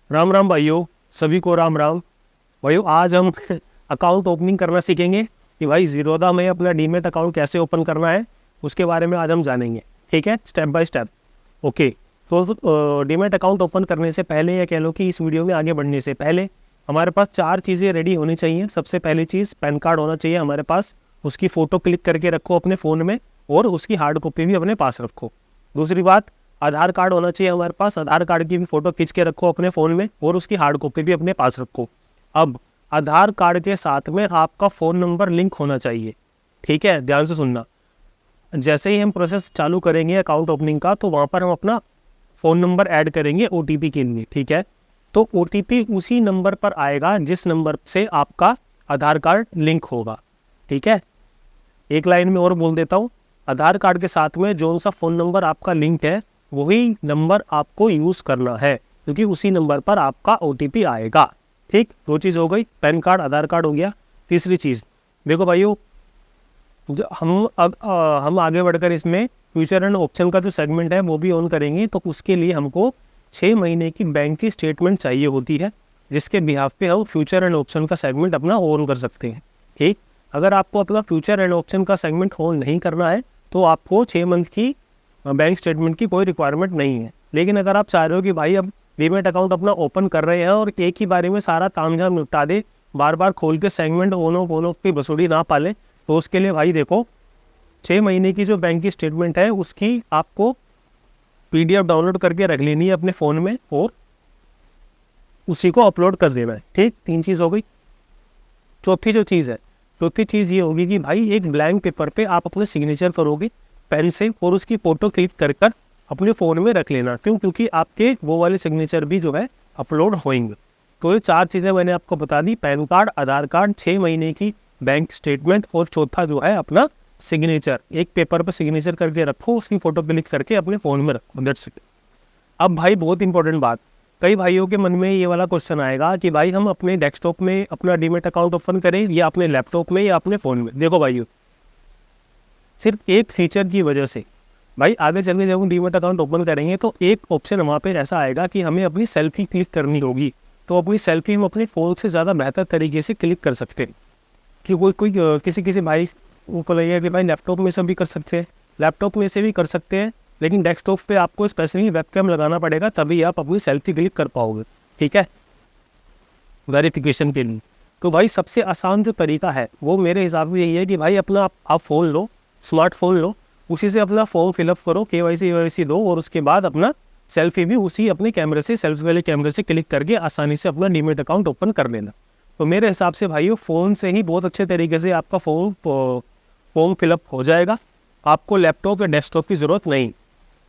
राम राम भाइयों, सभी को राम राम। भाइयों आज हम अकाउंट ओपनिंग करना सीखेंगे कि भाई ज़ीरोधा में अपना डीमेट अकाउंट कैसे ओपन करना है, उसके बारे में आज हम जानेंगे। ठीक है, स्टेप बाय स्टेप। ओके, तो डीमेट अकाउंट ओपन करने से पहले या कह लो कि इस वीडियो में आगे बढ़ने से पहले हमारे पास 4 चीज़ें रेडी होनी चाहिए। सबसे पहली चीज़ पैन कार्ड होना चाहिए हमारे पास। उसकी फ़ोटो क्लिक करके रखो अपने फ़ोन में और उसकी हार्ड कॉपी भी अपने पास रखो। दूसरी बात, आधार कार्ड होना चाहिए हमारे पास। आधार कार्ड की भी फ़ोटो खींच के रखो अपने फ़ोन में और उसकी हार्ड कॉपी भी अपने पास रखो। अब आधार कार्ड के साथ में आपका फ़ोन नंबर लिंक होना चाहिए। ठीक है, ध्यान से सुनना। जैसे ही हम प्रोसेस चालू करेंगे अकाउंट ओपनिंग का, तो वहाँ पर हम अपना फ़ोन नंबर ऐड करेंगे OTP के लिए। ठीक है, तो OTP उसी नंबर पर आएगा जिस नंबर से आपका आधार कार्ड लिंक होगा। ठीक है, एक लाइन में और बोल देता हूँ, आधार कार्ड के साथ में जो सा फ़ोन नंबर आपका लिंक है वही नंबर आपको यूज़ करना है, क्योंकि उसी नंबर पर आपका OTP आएगा। ठीक, 2 चीज़ हो गई, पैन कार्ड आधार कार्ड हो गया। तीसरी चीज़ देखो भाइयों, जो हम आगे बढ़कर इसमें फ्यूचर एंड ऑप्शन का जो सेगमेंट है वो भी ऑन करेंगे। तो उसके लिए हमको 6 महीने की बैंक की स्टेटमेंट चाहिए होती है, जिसके बिहाफ पे हम फ्यूचर एंड ऑप्शन का सेगमेंट अपना ऑन कर सकते हैं। ठीक, अगर आपको अपना फ्यूचर एंड ऑप्शन का सेगमेंट ऑन नहीं करना है तो आपको 6 मंथ की बैंक स्टेटमेंट की कोई रिक्वायरमेंट नहीं है। लेकिन अगर आप चाह रहे हो कि भाई अब डीमेट अकाउंट अपना ओपन कर रहे हैं और एक ही बारे में सारा तामझाम निपटा दे, बार बार खोल के सेगमेंट ऑन ऑफ की बसुड़ी ना पाले, तो उसके लिए भाई देखो 6 महीने की जो बैंक की स्टेटमेंट है उसकी आपको PDF डाउनलोड करके रख लेनी है अपने फ़ोन में और उसी को अपलोड कर देना है। ठीक, 3 चीज़ हो गई। चौथी चीज़ ये होगी कि भाई एक ब्लैंक पेपर पे आप अपने सिग्नेचर करोगे पेन से और उसकी फ़ोटो क्लिक कर अपने फ़ोन में रख लेना। क्यों? क्योंकि आपके वो वाले सिग्नेचर भी जो है अपलोड होंगे। तो ये 4 चीज़ें मैंने आपको बता दी, पैन कार्ड, आधार कार्ड, 6 महीने की बैंक स्टेटमेंट और चौथा जो है अपना सिग्नेचर। एक पेपर पर सिग्नेचर करके रखो, उसकी फ़ोटो क्लिक करके अपने फ़ोन में रखो। That's it. अब भाई बहुत इंपॉर्टेंट बात, कई भाइयों के मन में ये वाला क्वेश्चन आएगा कि भाई हम अपने डेस्कटॉप में अपना डीमेट अकाउंट ओपन करें या अपने लैपटॉप में या अपने फ़ोन में। देखो भाइयों, सिर्फ एक फीचर की वजह से भाई आगे चल के जब हम डीमेट अकाउंट ओपन करेंगे तो एक ऑप्शन वहाँ पे ऐसा आएगा कि हमें अपनी सेल्फी क्लिक करनी होगी। तो अपनी सेल्फी हम अपने फ़ोन से ज़्यादा बेहतर तरीके से क्लिक कर सकते हैं। कि कोई किसी भाई को लगे कि भाई लैपटॉप में से भी कर सकते हैं, लैपटॉप में से भी कर सकते हैं, लेकिन डेस्कटॉप पे आपको स्पेशली वेबकैम लगाना पड़ेगा, तभी आप अपनी सेल्फी क्लिक कर पाओगे। ठीक है, वेरिफिकेशन के लिए। तो भाई सबसे आसान जो तरीका है वो मेरे हिसाब से यही है कि भाई अपना आप फ़ोन लो, स्मार्टफोन लो, उसी से अपना फॉर्म फिलअप करो, KYC दो और उसके बाद अपना सेल्फी भी उसी अपने कैमरे से, सेल्फी वाले कैमरे से क्लिक करके आसानी से अपना डीमेट अकाउंट ओपन कर लेना। तो मेरे हिसाब से भाइयों फ़ोन से ही बहुत अच्छे तरीके से आपका फॉर्म फिलअप हो जाएगा। आपको लैपटॉप या डेस्कटॉप की ज़रूरत नहीं।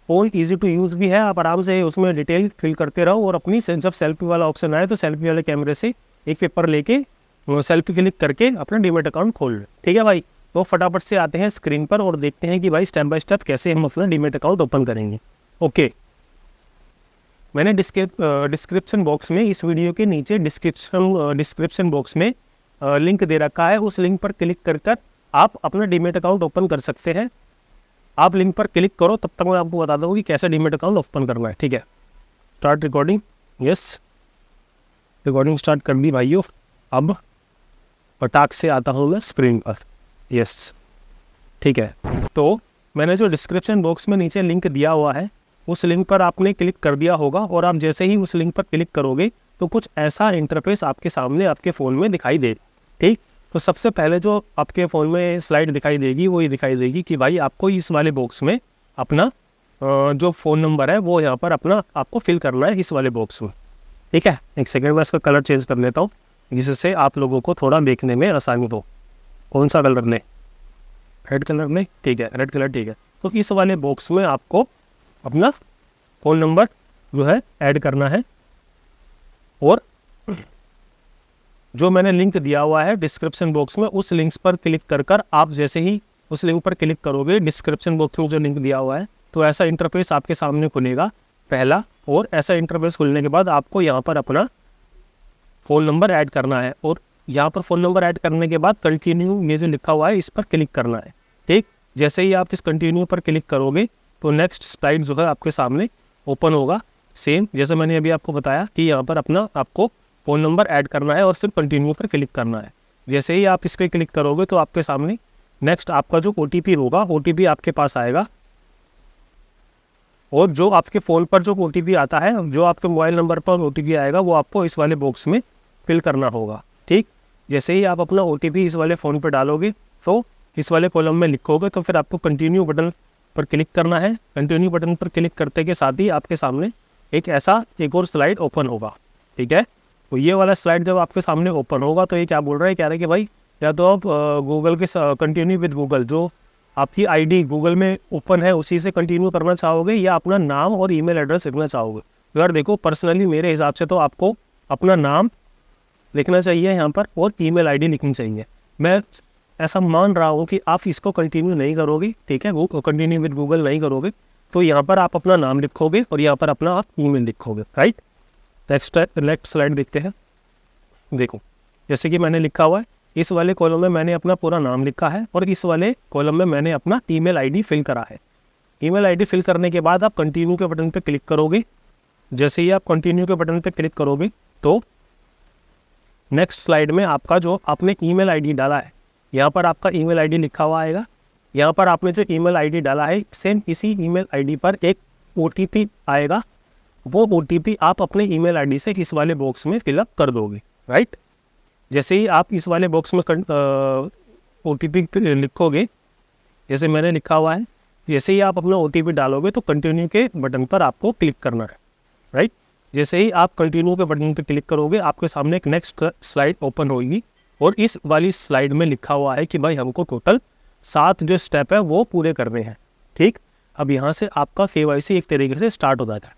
फ़ोन ईजी टू यूज़ भी है, आप आराम से उसमें डिटेल फिल करते रहो और अपनी जब सेल्फी वाला ऑप्शन आए तो सेल्फी वाले कैमरे से एक पेपर लेके सेल्फी क्लिक करके अपना डीमेट अकाउंट खोल लो। ठीक है भाई, तो फटाफट से आते हैं स्क्रीन पर और देखते हैं कि भाई स्टेप बाय स्टेप कैसे हम अपना डीमेट अकाउंट ओपन करेंगे। ओके, मैंने डिस्क्रिप्शन बॉक्स में, इस वीडियो के नीचे डिस्क्रिप्शन बॉक्स में लिंक दे रखा है। उस लिंक पर क्लिक कर आप अपना डीमेट अकाउंट ओपन कर सकते हैं। आप लिंक पर क्लिक करो, तब तक मैं आपको बता दूँ कि कैसे डीमेट अकाउंट ओपन करना है। ठीक है, start recording. Yes, recording start कर दी भाइयों। अब पटाख से आता हूँ मैं स्क्रीन पर। यस, ठीक है, तो मैंने जो डिस्क्रिप्शन बॉक्स में नीचे लिंक दिया हुआ है उस लिंक पर आपने क्लिक कर दिया होगा और आप जैसे ही उस लिंक पर क्लिक करोगे तो कुछ ऐसा इंटरफेस आपके सामने आपके फ़ोन में दिखाई दे। ठीक, तो सबसे पहले जो आपके फ़ोन में स्लाइड दिखाई देगी वो ये दिखाई देगी कि भाई आपको इस वाले बॉक्स में अपना जो फ़ोन नंबर है वो यहाँ पर अपना आपको फिल करना है इस वाले बॉक्स में। ठीक है, एक सेकेंड में इसका कलर चेंज कर लेता हूँ जिससे आप लोगों को थोड़ा देखने में आसानी हो। कौन सा कलर में? रेड कलर में। ठीक है, रेड कलर ठीक है। तो इस वाले बॉक्स में आपको अपना फ़ोन नंबर जो है ऐड करना है और जो मैंने लिंक दिया हुआ है डिस्क्रिप्शन बॉक्स में उस लिंक्स पर क्लिक कर आप जैसे ही उस लिंक पर क्लिक करोगे, डिस्क्रिप्शन बॉक्स में जो लिंक दिया हुआ है, तो ऐसा इंटरफेस आपके सामने खुलेगा पहला। और ऐसा इंटरफेस खुलने के बाद आपको यहाँ पर अपना फ़ोन नंबर ऐड करना है और यहाँ पर फ़ोन नंबर ऐड करने के बाद कंटिन्यू ये जो लिखा हुआ है इस पर क्लिक करना है। ठीक, जैसे ही आप इस कंटिन्यू पर क्लिक करोगे तो नेक्स्ट स्लाइड जो है आपके सामने ओपन होगा सेम जैसे मैंने अभी आपको बताया कि यहाँ पर अपना आपको फ़ोन नंबर ऐड करना है और सिर्फ कंटिन्यू पर क्लिक करना है। जैसे ही आप इस पर क्लिक करोगे तो आपके सामने नेक्स्ट आपका जो OTP होगा, OTP आपके पास आएगा, और जो आपके फ़ोन पर जो OTP आता है, जो आपके मोबाइल नंबर पर OTP आएगा, वो आपको इस वाले बॉक्स में फिल करना होगा। ठीक, जैसे ही आप अपना OTP इस वाले फ़ोन पर डालोगे तो इस वाले कॉलम में लिखोगे, तो फिर आपको कंटिन्यू बटन पर क्लिक करना है। कंटिन्यू बटन पर क्लिक करते के साथ ही आपके सामने एक और स्लाइड ओपन होगा। ठीक है, तो ये वाला स्लाइड जब आपके सामने ओपन होगा तो ये क्या बोल रहा है, कह रहा है कि भाई या तो आप गूगल के कंटिन्यू विद गूगल, जो आपकी आईडी गूगल में ओपन है उसी से कंटिन्यू करना चाहोगे, या अपना नाम और ईमेल एड्रेस लिखना चाहोगे। तो यार देखो, पर्सनली मेरे हिसाब से तो आपको अपना नाम लिखना चाहिए यहाँ पर और ईमेल आईडी लिखनी चाहिए। मैं ऐसा मान रहा हूँ कि आप इसको कंटिन्यू नहीं करोगे, ठीक है, वो कंटिन्यू विद गूगल नहीं करोगे, तो यहाँ पर आप अपना नाम लिखोगे और यहाँ पर अपना आप ईमेल लिखोगे, राइट। नेक्स्ट स्लाइड देखते हैं। देखो, जैसे कि मैंने लिखा हुआ है, इस वाले कॉलम में मैंने अपना पूरा नाम लिखा है और इस वाले कॉलम में मैंने अपना ईमेल आईडी फिल करा है। ईमेल आईडी फिल करने के बाद आप कंटिन्यू के बटन पे क्लिक करोगे। जैसे ही आप कंटिन्यू के बटन पे क्लिक करोगे तो नेक्स्ट स्लाइड में आपका जो आपने ईमेल आईडी डाला है, यहाँ पर आपका ईमेल आईडी लिखा हुआ आएगा। यहाँ पर आपने जो ईमेल आईडी डाला है, सेम इसी ईमेल आईडी पर एक OTP आएगा। वो OTP आप अपने ईमेल आईडी से इस वाले बॉक्स में फिलअप कर दोगे, राइट। जैसे ही आप इस वाले बॉक्स में OTP लिखोगे, जैसे मैंने लिखा हुआ है, जैसे ही आप अपना OTP डालोगे तो कंटिन्यू के बटन पर आपको क्लिक करना है, राइट। जैसे ही आप कंटिन्यू के बटन पर क्लिक करोगे, आपके सामने एक नेक्स्ट स्लाइड ओपन होगी और इस वाली स्लाइड में लिखा हुआ है कि भाई हमको टोटल 7 जो स्टेप है वो पूरे करने हैं। ठीक, अब यहाँ से आपका KYC एक तरीके से स्टार्ट हो जाता है।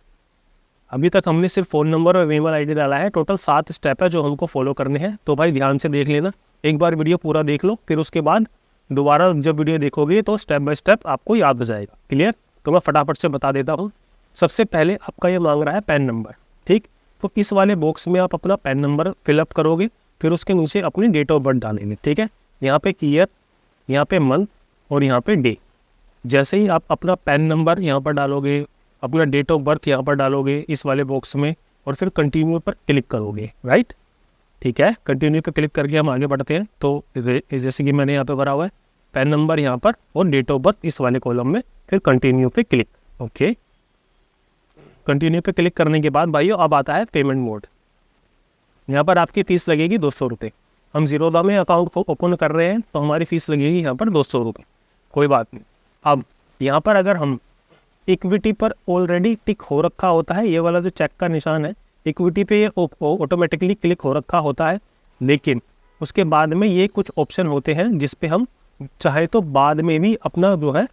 अभी तक हमने सिर्फ फ़ोन नंबर और ईमेल आईडी डाला है, टोटल 7 स्टेप है जो हमको फॉलो करने हैं। तो भाई ध्यान से देख लेना, एक बार वीडियो पूरा देख लो, फिर उसके बाद दोबारा जब वीडियो देखोगे तो स्टेप बाय स्टेप आपको याद हो जाएगा। क्लियर, तो मैं फटाफट से बता देता हूँ। सबसे पहले आपका ये मांग रहा है पैन नंबर। ठीक, तो इस वाले बॉक्स में आप अपना पैन नंबर फिलअप करोगे, फिर उसके नीचे अपनी डेट ऑफ बर्थ डालेंगे। ठीक है, यहाँ पे ईयर, यहाँ पे मंथ और यहाँ पे डे। जैसे ही आप अपना पैन नंबर यहाँ पर डालोगे, अपना डेट ऑफ बर्थ यहाँ पर डालोगे इस वाले बॉक्स में, और फिर कंटिन्यू पर क्लिक करोगे, राइट। ठीक है, कंटिन्यू पर क्लिक करके हम आगे बढ़ते हैं। तो जैसे कि मैंने यहाँ पे भरा हुआ है पैन नंबर यहाँ पर और डेट ऑफ बर्थ इस वाले कॉलम में, फिर कंटिन्यू पे क्लिक। ओके, कंटिन्यू पे क्लिक करने के बाद भाइयों अब आता है पेमेंट मोड। यहाँ पर आपकी फीस लगेगी 200 रुपये। हम ज़ीरोधा में अकाउंट को ओपन कर रहे हैं तो हमारी फ़ीस लगेगी यहाँ पर 200 रुपये, कोई बात नहीं। अब यहाँ पर अगर हम इक्विटी पर ऑलरेडी टिक हो रखा होता है, ये वाला जो चेक का निशान है, इक्विटी पे ये ऑटोमेटिकली क्लिक हो रखा होता है, लेकिन उसके बाद में ये कुछ ऑप्शन होते हैं जिस पे हम चाहे तो बाद में भी अपना जो है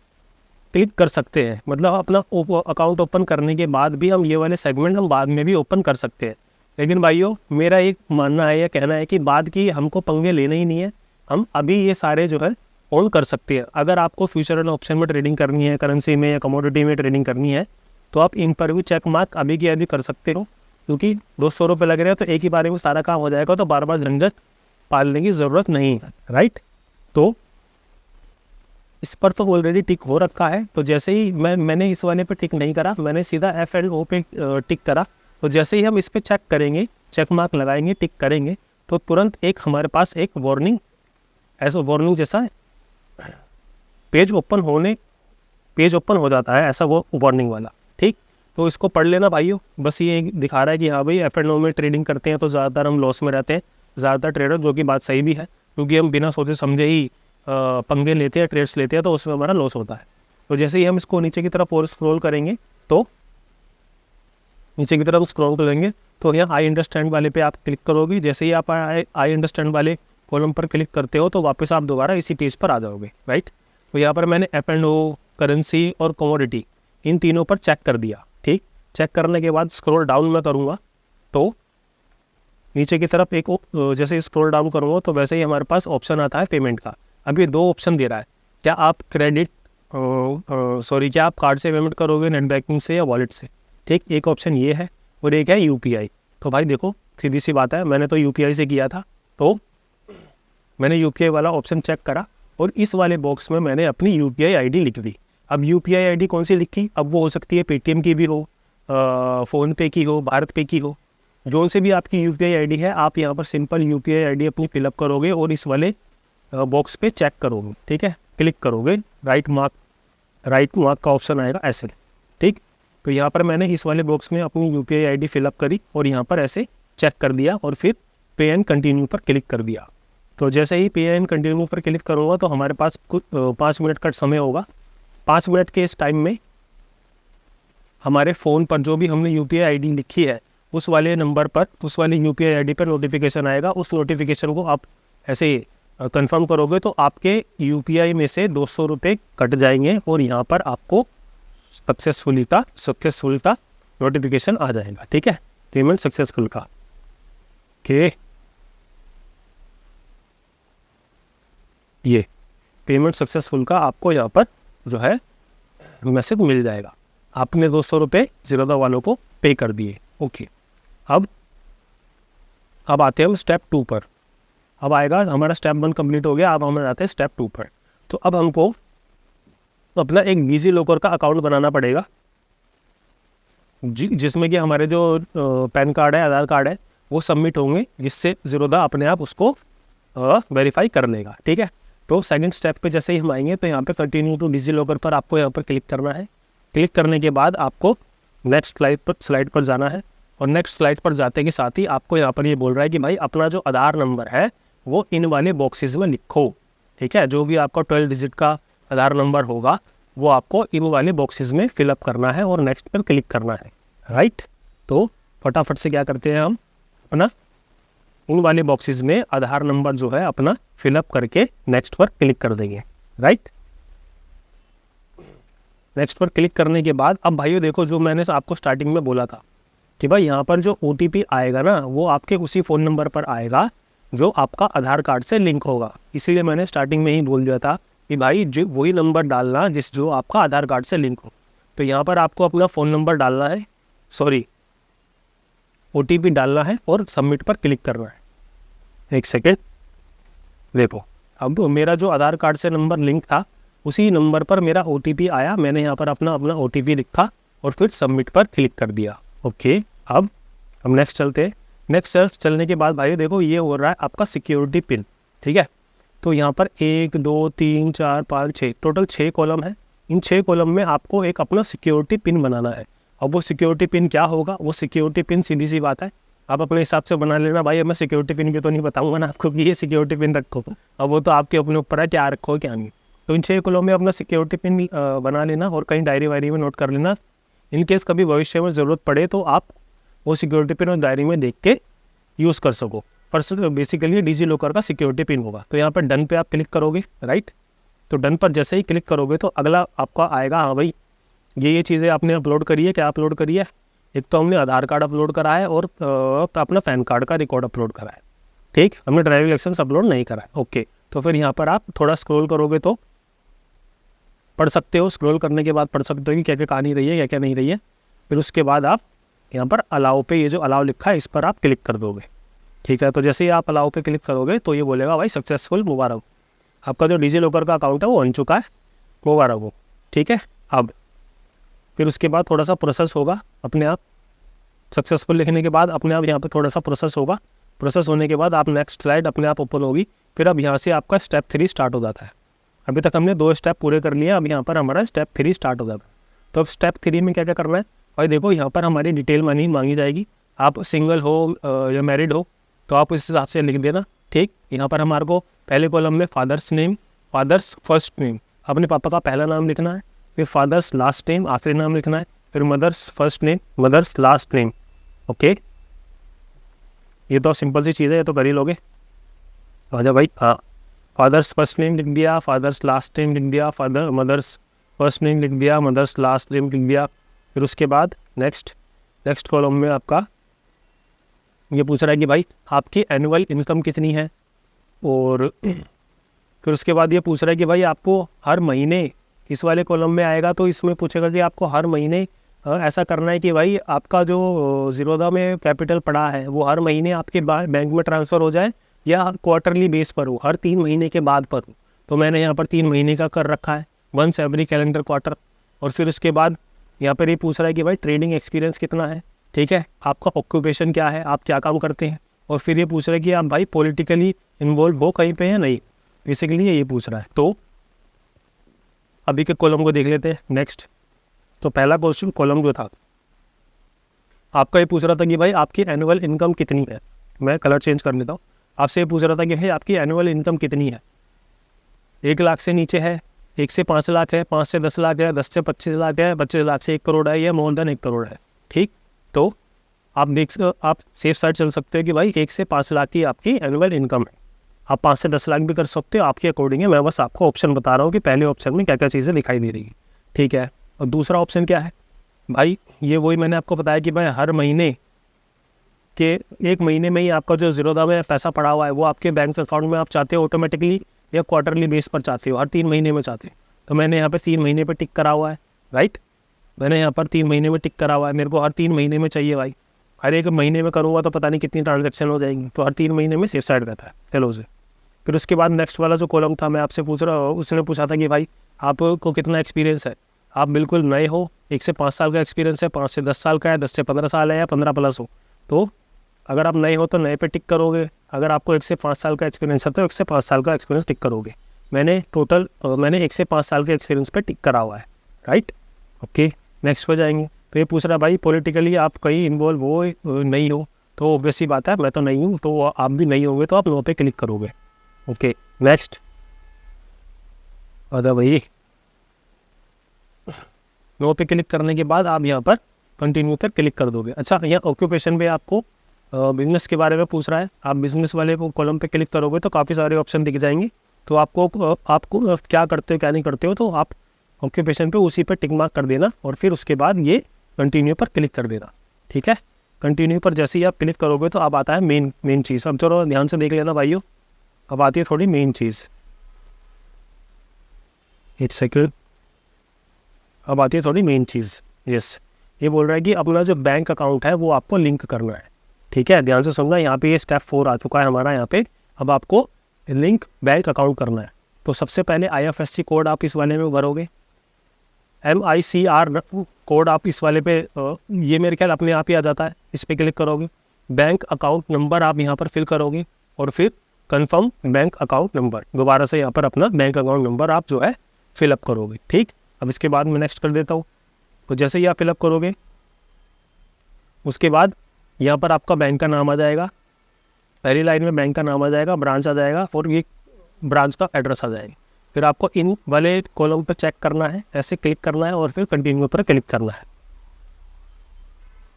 क्लिक कर सकते हैं। मतलब अपना अकाउंट ओपन करने के बाद भी हम ये वाले सेगमेंट हम बाद में भी ओपन कर सकते हैं। लेकिन भाइयों मेरा एक मानना है या कहना है कि बाद की हमको पंगे लेना ही नहीं है, हम अभी ये सारे जो है ऑन कर सकते हैं। अगर आपको फ्यूचर एंड ऑप्शन में ट्रेडिंग करनी है, करेंसी में या कमोडिटी में ट्रेडिंग करनी है, तो आप इन पर भी चेक मार्क अभी की अभी कर सकते हो, क्योंकि 200 रुपये लग रहे हैं तो एक ही बारे में सारा काम हो जाएगा, तो बार बार झंझट पालने की ज़रूरत नहीं है, राइट। तो इस पर तो ऑलरेडी टिक हो रखा है, तो जैसे ही मैंने इस वाले पे टिक नहीं करा, मैंने सीधा FLO पे टिक करा। तो जैसे ही हम इस पर चेक करेंगे, चेक मार्क लगाएंगे, टिक करेंगे, तो तुरंत एक हमारे पास एक वार्निंग, ऐसा वार्निंग जैसा पेज ओपन हो जाता है, ऐसा वो वार्निंग वाला। ठीक, तो इसको पढ़ लेना भाइयों। बस ये दिखा रहा है कि हाँ भाई FLO में ट्रेडिंग करते हैं तो ज़्यादातर हम लॉस में रहते हैं, ज़्यादातर ट्रेडर, जो कि बात सही भी है, क्योंकि हम बिना सोचे समझे ही पंगे लेते हैं, ट्रेड्स लेते हैं, तो उसमें हमारा लॉस होता है। तो जैसे ही हम इसको नीचे की तरफ और स्क्रॉल करेंगे, तो नीचे की तरफ स्क्रॉल करेंगे तो यहाँ आई अंडरस्टैंड वाले पे आप क्लिक करोगे। जैसे ही आप आई अंडरस्टैंड वाले कॉलम पर क्लिक करते हो तो वापस आप दोबारा इसी पेज पर आ जाओगे, राइट। तो यहाँ पर मैंने F&O, करेंसी और कमोडिटी, इन तीनों पर चेक कर दिया। ठीक, चेक करने के बाद स्क्रॉल डाउन मैं करूँगा तो नीचे की तरफ एक जैसे स्क्रॉल डाउन करूँगा तो वैसे ही हमारे पास ऑप्शन आता है पेमेंट का। अब ये 2 ऑप्शन दे रहा है, क्या आप क्या आप कार्ड से पेमेंट करोगे, नेट बैंकिंग से या वॉलेट से। ठीक, एक ऑप्शन ये है और एक है UPI। तो भाई देखो सीधी सी बात है, मैंने तो UPI से किया था, तो मैंने UPI वाला ऑप्शन चेक करा और इस वाले बॉक्स में मैंने अपनी UPI ID लिख दी। अब UPI ID कौन सी लिखी, अब वो हो सकती है पेटीएम की भी हो, फ़ोन पे की हो, भारत पे की हो, जो से भी आपकी UPI आईडी है, आप यहाँ पर सिंपल UPI आईडी अपनी फिलअप करोगे और इस वाले बॉक्स पे चेक करोगे, ठीक है, क्लिक करोगे, राइट मार्क का ऑप्शन आएगा ऐसे, ठीक। तो यहाँ पर मैंने इस वाले बॉक्स में अपनी UPI आईडी फिलअप करी और यहाँ पर ऐसे चेक कर दिया और फिर पे एंड कंटिन्यू पर क्लिक कर दिया। तो जैसे ही पे एंड कंटिन्यू पर क्लिक करूँगा तो हमारे पास कुछ 5 मिनट का समय होगा। 5 मिनट के इस टाइम में हमारे फ़ोन पर जो भी हमने UPI आईडी लिखी है उस वाले नंबर पर, उस वाले UPI आईडी पर नोटिफिकेशन आएगा। उस नोटिफिकेशन को आप ऐसे कंफर्म करोगे तो आपके UPI में से 200 रुपये कट जाएंगे और यहाँ पर आपको सक्सेसफुल का नोटिफिकेशन आ जाएगा, ठीक है, पेमेंट सक्सेसफुल का। ओके, ये पेमेंट सक्सेसफुल का आपको यहाँ पर जो है मैसेज मिल जाएगा। आपने 200 रुपये ज़ीरोधा वालों को पे कर दिए। ओके, अब आते हैं हम स्टेप 2 पर। अब आएगा हमारा स्टेप 1 कंप्लीट हो गया, अब हम आते हैं स्टेप 2 पर। तो अब हमको अपना एक डिजी लॉकर का अकाउंट बनाना पड़ेगा जिसमें कि हमारे जो पैन कार्ड है, आधार कार्ड है वो सबमिट होंगे, जिससे ज़ीरोधा अपने आप उसको वेरीफाई कर लेगा, ठीक है। तो सेकंड स्टेप पे जैसे ही हम आएंगे तो यहाँ पे कंटिन्यू टू डिजी लॉकर पर आपको यहाँ पर क्लिक करना है। क्लिक करने के बाद आपको नेक्स्ट स्लाइड पर जाना है और नेक्स्ट स्लाइड पर जाते के साथ ही आपको यहाँ पर ये बोल रहा है कि भाई अपना जो आधार नंबर है वो इन वाले बॉक्सेस में लिखो, ठीक है। जो भी आपका 12 डिजिट का आधार नंबर होगा वो आपको इन वाले बॉक्सेस में फिलअप करना है और नेक्स्ट पर क्लिक करना है, राइट। तो फटाफट से क्या करते हैं हम अपना उन वाले बॉक्सेस में आधार नंबर जो है अपना फिलअप करके नेक्स्ट पर क्लिक कर देंगे, राइट। नेक्स्ट पर क्लिक करने के बाद अब भाइयों देखो, जो मैंने आपको स्टार्टिंग में बोला था कि भाई यहाँ पर जो OTP आएगा ना वो आपके उसी फ़ोन नंबर पर आएगा जो आपका आधार कार्ड से लिंक होगा। इसीलिए मैंने स्टार्टिंग में ही बोल दिया था कि भाई जो वही नंबर डालना जो आपका आधार कार्ड से लिंक हो। तो यहाँ पर आपको अपना फ़ोन नंबर डालना है, OTP डालना है और सबमिट पर क्लिक करना है। एक सेकेंड, देखो अब मेरा जो आधार कार्ड से नंबर लिंक था उसी नंबर पर मेरा OTP आया। मैंने यहाँ पर अपना OTP लिखा और फिर सबमिट पर क्लिक कर दिया। ओके, अब हम नेक्स्ट चलते हैं। नेक्स्ट चलने के बाद भाई देखो ये हो रहा है आपका सिक्योरिटी पिन, ठीक है। तो यहाँ पर 1 2 3 4 5 6 टोटल 6 कॉलम है। इन 6 कॉलम में आपको एक अपना सिक्योरिटी पिन बनाना है। अब वो सिक्योरिटी पिन क्या होगा, वो सिक्योरिटी पिन सीधी सी बात है आप अपने हिसाब से बना लेना। भाई मैं सिक्योरिटी पिन भी तो नहीं बताऊंगा ना आपको कि ये सिक्योरिटी पिन रखो, अब वो तो आपके अपने ऊपर है क्या रखो क्या नहीं। तो इन 6 कॉलम में अपना सिक्योरिटी पिन बना लेना और कहीं डायरी वायरी में नोट कर लेना। इन केस कभी भविष्य में ज़रूरत पड़े तो आप वो सिक्योरिटी पिन और डायरी में देख के यूज़ कर सको। पर्सनल बेसिकली डिजी लॉकर का सिक्योरिटी पिन होगा। तो यहाँ पर डन पे आप क्लिक करोगे, राइट। तो डन पर जैसे ही क्लिक करोगे तो अगला आपका आएगा, हाँ भाई ये चीज़ें आपने अपलोड करी है। क्या अपलोड करी है, एक तो हमने आधार कार्ड अपलोड करा है और अपना पैन कार्ड का रिकॉर्ड अपलोड करा है, ठीक। हमने ड्राइविंग लाइसेंस अपलोड नहीं करा है। ओके, तो फिर यहाँ पर आप थोड़ा स्क्रॉल करोगे तो पढ़ सकते हो। स्क्रॉल करने के बाद पढ़ सकते हो कि क्या क्या कहानी रही है, क्या क्या नहीं रही है। फिर उसके बाद आप यहाँ पर अलाउ पे, ये जो अलाउ लिखा है इस पर आप क्लिक कर दोगे, ठीक है। तो जैसे ही आप अलाउ पे क्लिक करोगे तो ये बोलेगा भाई सक्सेसफुल, मुबारक, आपका जो डिजी लॉकर का अकाउंट है वो बन चुका है, मुबारक हो, ठीक है। अब फिर उसके बाद थोड़ा सा प्रोसेस होगा अपने आप। सक्सेसफुल लिखने के बाद अपने आप यहाँ पर थोड़ा सा प्रोसेस होगा। प्रोसेस होने के बाद आप नेक्स्ट स्लाइड अपने आप ओपन होगी। फिर अब यहाँ से आपका स्टेप 3 स्टार्ट हो जाता है। अभी तक हमने 2 स्टेप पूरे कर लिए, अब यहाँ पर हमारा स्टेप 3 स्टार्ट हो जाता है। तो अब स्टेप 3 में क्या क्या करना है भाई देखो, यहाँ पर हमारी डिटेल मांगी जाएगी। आप सिंगल हो या मैरिड हो तो आप इस हिसाब से लिख देना, ठीक। यहाँ पर हमारे को पहले कॉलम में father's name, father's first name, अपने पापा का पहला नाम लिखना है। फिर फादर्स लास्ट नेम, आखिरी नाम लिखना है। फिर mother's first name, mother's last name. Okay, ये तो सिंपल सी चीज़ है, ये तो कर ही लोगे। आजा भाई, हाँ, फादर्स फर्स्ट नेम लिख दिया, फादर्स लास्ट नेम लिख दिया, मदर्स फर्स्ट नेम लिख दिया, मदर्स लास्ट नेम लिख दिया। फिर उसके बाद नेक्स्ट कॉलम में आपका ये पूछ रहा है कि भाई आपकी एनुअल इनकम कितनी है। और फिर उसके बाद ये पूछ रहा है कि भाई आपको हर महीने, इस वाले कॉलम में आएगा तो इसमें पूछेगा कि आपको हर महीने ऐसा करना है कि भाई आपका जो ज़ीरोधा में कैपिटल पड़ा है वो हर महीने आपके बैंक में ट्रांसफ़र हो जाए या क्वार्टरली बेस पर हो, हर 3 महीने के बाद पर हो। तो मैंने यहाँ पर 3 महीने का कर रखा है, 1 एवरी कैलेंडर क्वार्टर। और फिर उसके बाद यहाँ पर ये पूछ रहा है कि भाई ट्रेडिंग एक्सपीरियंस कितना है, ठीक है, आपका ऑक्यूपेशन क्या है, आप क्या काम करते हैं, और फिर ये पूछ रहा है कि आप भाई पॉलिटिकली इन्वॉल्व हो कहीं पे या नहीं, बेसिकली ये पूछ रहा है। तो अभी के कॉलम को देख लेते हैं नेक्स्ट। तो पहला क्वेश्चन कॉलम जो था आपका ये पूछ रहा था कि भाई आपकी एनुअल इनकम कितनी है। मैं कलर चेंज कर लेता हूँ। आपसे ये पूछ रहा था कि भाई आपकी एनुअल इनकम कितनी है। 1 लाख से नीचे है, 1 से 5 लाख है, 5 से 10 लाख है, 10 से 25 लाख है, 25 लाख से 1 करोड़ है, या मोर देन 1 करोड़ है। ठीक, तो आप सेफ साइड चल सकते हो कि भाई 1 से 5 लाख की आपकी एनुअल इनकम है। आप 5 से 10 लाख भी कर सकते हो, आपके अकॉर्डिंग है। मैं बस आपको ऑप्शन बता रहा हूँ कि पहले ऑप्शन में क्या क्या चीज़ें दिखाई दे रही है, ठीक है। और दूसरा ऑप्शन क्या है भाई, ये वही मैंने आपको बताया कि भाई हर महीने के 1 महीने में ही आपका जो ज़ीरोधा में पैसा पड़ा हुआ है वो आपके बैंक अकाउंट में आप चाहते हो ऑटोमेटिकली, या क्वार्टरली बेस पर चाहते हो, हर 3 महीने में चाहते हो। तो मैंने यहाँ पे 3 महीने पे टिक करा हुआ है, राइट। मैंने यहाँ पर 3 महीने में टिक करा हुआ है, मेरे को हर 3 महीने में चाहिए भाई। हर 1 महीने में करूँगा तो पता नहीं कितनी ट्रांजेक्शन हो जाएंगी, तो हर 3 महीने में सेफ साइड रहता है। चलो से फिर उसके बाद नेक्स्ट वाला जो कॉलम था मैं आपसे पूछ रहा हूँ, उसने पूछा था कि भाई आपको कितना एक्सपीरियंस है। आप बिल्कुल नए हो, 1 से 5 साल का एक्सपीरियंस है, 5 से 10 साल का है, 10 से 15 साल है, या 15 प्लस हो। तो अगर आप नए हो तो नए पे टिक करोगे, अगर आपको 1 से 5 साल का एक्सपीरियंस है तो 1 से 5 साल का एक्सपीरियंस टिक करोगे। मैंने 1 से 5 साल के एक्सपीरियंस पे टिक करा हुआ है, राइट। ओके, नेक्स्ट पे जाएंगे। तो ये पूछ रहा है भाई पॉलिटिकली आप कहीं इन्वॉल्व हो नहीं हो। तो ऑब्वियसली बात है, मैं तो नहीं हूँ, तो आप भी नहीं होंगे, तो आप नो पे क्लिक करोगे। Okay, next. अरे भाई नो पे क्लिक करने के बाद आप यहाँ पर कंटिन्यू पर क्लिक कर दोगे। अच्छा, यहाँ ऑक्यूपेशन पे आपको बिजनेस के बारे में पूछ रहा है। आप बिजनेस वाले को कॉलम पे क्लिक करोगे तो काफ़ी सारे ऑप्शन दिख जाएंगे। तो आपको क्या करते हो क्या नहीं करते हो, तो आप ऑक्यूपेशन पे उसी पे टिक मार्क कर देना, और फिर उसके बाद ये कंटिन्यू पर क्लिक कर देना, ठीक है। कंटिन्यू पर जैसे ही आप क्लिक करोगे तो अब आता है मेन चीज़। अब चलो ध्यान से देख लेना भाइयों, अब आती है थोड़ी मेन चीज़। 1 सेकेंड, अब आती है थोड़ी मेन चीज़। यस, ये बोल रहा है कि अपना जो बैंक अकाउंट है वो आपको लिंक करना है, ठीक है। ध्यान से सुनना, यहाँ पे ये स्टेप 4 आ चुका है हमारा यहाँ पे। अब आपको लिंक बैंक अकाउंट करना है। तो सबसे पहले IFSC कोड आप इस वाले में भरोगे, MICR कोड आप इस वाले पे ये मेरे ख्याल अपने आप ही आ जाता है, इस पर क्लिक करोगे। बैंक अकाउंट नंबर आप यहाँ पर फिल करोगे, और फिर कन्फर्म बैंक अकाउंट नंबर, दोबारा से यहाँ पर अपना बैंक अकाउंट नंबर आप जो है फिलअप करोगे, ठीक। अब इसके बाद मैं नेक्स्ट कर देता हूँ। तो जैसे ही आप फिलअप करोगे उसके बाद यहाँ पर आपका बैंक का नाम आ जाएगा, पहली लाइन में बैंक का नाम आ जाएगा, ब्रांच आ जाएगा, और ये ब्रांच का एड्रेस आ जाएगा। फिर आपको इन वाले कॉलम पर चेक करना है, ऐसे क्लिक करना है, और फिर कंटिन्यू पर क्लिक करना है।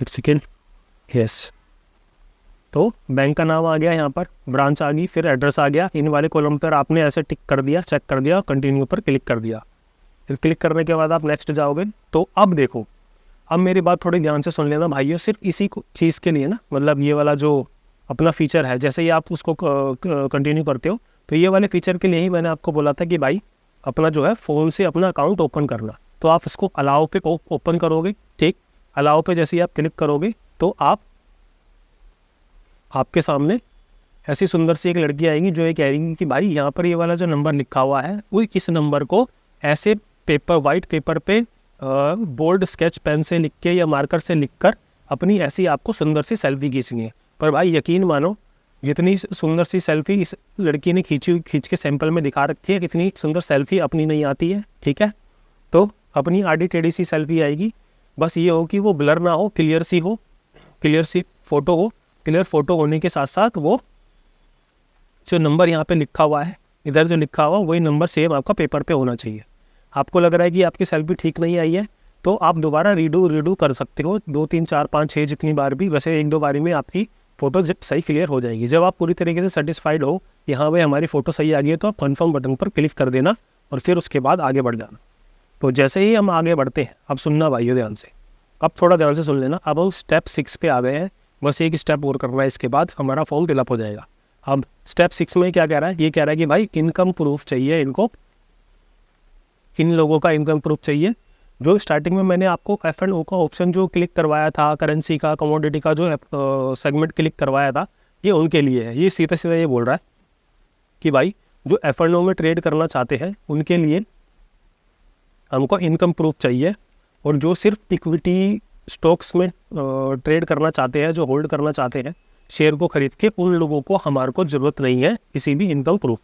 1 सेकेंड, यस। तो बैंक का नाम आ गया, यहाँ पर ब्रांच आ गई, फिर एड्रेस आ गया। इन वाले कॉलम पर आपने ऐसे टिक कर दिया, चेक कर दिया, कंटिन्यू पर क्लिक कर दिया। फिर क्लिक करने के बाद आप नेक्स्ट जाओगे। तो अब देखो, अब मेरी बात थोड़ी ध्यान से सुन लेना भाइयों, सिर्फ इसी चीज़ के लिए ना, मतलब ये वाला जो अपना फीचर है, जैसे ही आप उसको कंटिन्यू करते हो तो ये वाले फीचर के लिए ही मैंने आपको बोला था कि भाई अपना जो है फ़ोन से अपना अकाउंट ओपन करना। तो आप इसको अलाउ पे ओपन करोगे, ठीक। अलाउ पे जैसे ही आप क्लिक करोगे तो आपके सामने ऐसी सुंदर सी एक लड़की आएगी जो ये कहेगी कि भाई यहाँ पर ये वाला जो नंबर लिखा हुआ है वो इस नंबर को ऐसे वाइट पेपर पे बोल्ड स्केच पेन से लिख के या मार्कर से लिखकर अपनी ऐसी आपको सुंदर सी सेल्फी खींचनी है। पर भाई यकीन मानो, जितनी सुंदर सी सेल्फी इस लड़की ने खींच के सैंपल में दिखा रखी है, इतनी सुंदर सेल्फी अपनी नहीं आती है, ठीक है। तो अपनी आड़ी टेढ़ी सी सेल्फी आएगी, बस ये हो कि वो ब्लर ना हो, क्लियर सी फोटो हो। क्लियर फोटो होने के साथ साथ वो जो नंबर यहाँ पे लिखा हुआ है, इधर जो लिखा हुआ वही नंबर सेम आपका पेपर पे होना चाहिए। आपको लग रहा है कि आपकी सेल्फी ठीक नहीं आई है तो आप दोबारा रीडू कर सकते हो, 2 3 4 5 6 जितनी बार भी। वैसे 1-2 बारी में आपकी फ़ोटो सही क्लियर हो जाएगी। जब आप पूरी तरीके से सेटिस्फाइड हो कि हाँ भाई हमारी फ़ोटो सही आ गई है, तो आप कन्फर्म बटन पर क्लिक कर देना, और फिर उसके बाद आगे बढ़ जाना। तो जैसे ही हम आगे बढ़ते हैं, अब सुनना भाइयों ध्यान से, अब थोड़ा ध्यान से सुन लेना। अब हम स्टेप 6 पे आ गए हैं, बस एक स्टेप और करना है, इसके बाद हमारा फॉर्म फिलअप हो जाएगा। अब स्टेप 6 में क्या कह रहा है, ये कह रहा है कि भाई इनकम प्रूफ चाहिए इनको, इन लोगों का इनकम प्रूफ चाहिए। जो स्टार्टिंग में मैंने आपको F&O का ऑप्शन जो क्लिक करवाया था, करेंसी का, कमोडिटी का जो सेगमेंट क्लिक करवाया था, ये उनके लिए है। ये सीधा सीधा ये बोल रहा है कि भाई जो F&O में ट्रेड करना चाहते हैं उनके लिए हमको इनकम प्रूफ चाहिए। और जो सिर्फ इक्विटी स्टॉक्स में ट्रेड करना चाहते हैं, जो होल्ड करना चाहते हैं शेयर को खरीद के, उन लोगों को हमारे को ज़रूरत नहीं है किसी भी इनकम प्रूफ।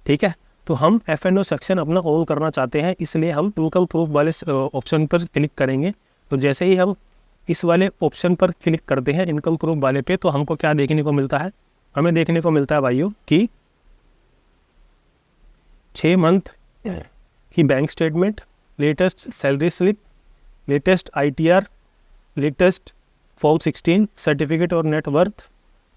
ठीक है, तो हम F&O सेक्शन अपना ऑन करना चाहते हैं, इसलिए हम इनकम प्रूफ वाले ऑप्शन पर क्लिक करेंगे। तो जैसे ही हम इस वाले ऑप्शन पर क्लिक करते हैं इनकम प्रूफ वाले पे, तो हमको क्या देखने को मिलता है? हमें देखने को मिलता है भाइयों कि 6 मंथ की bank statement, latest salary slip, latest ITR, latest form 16, certificate और नेटवर्थ,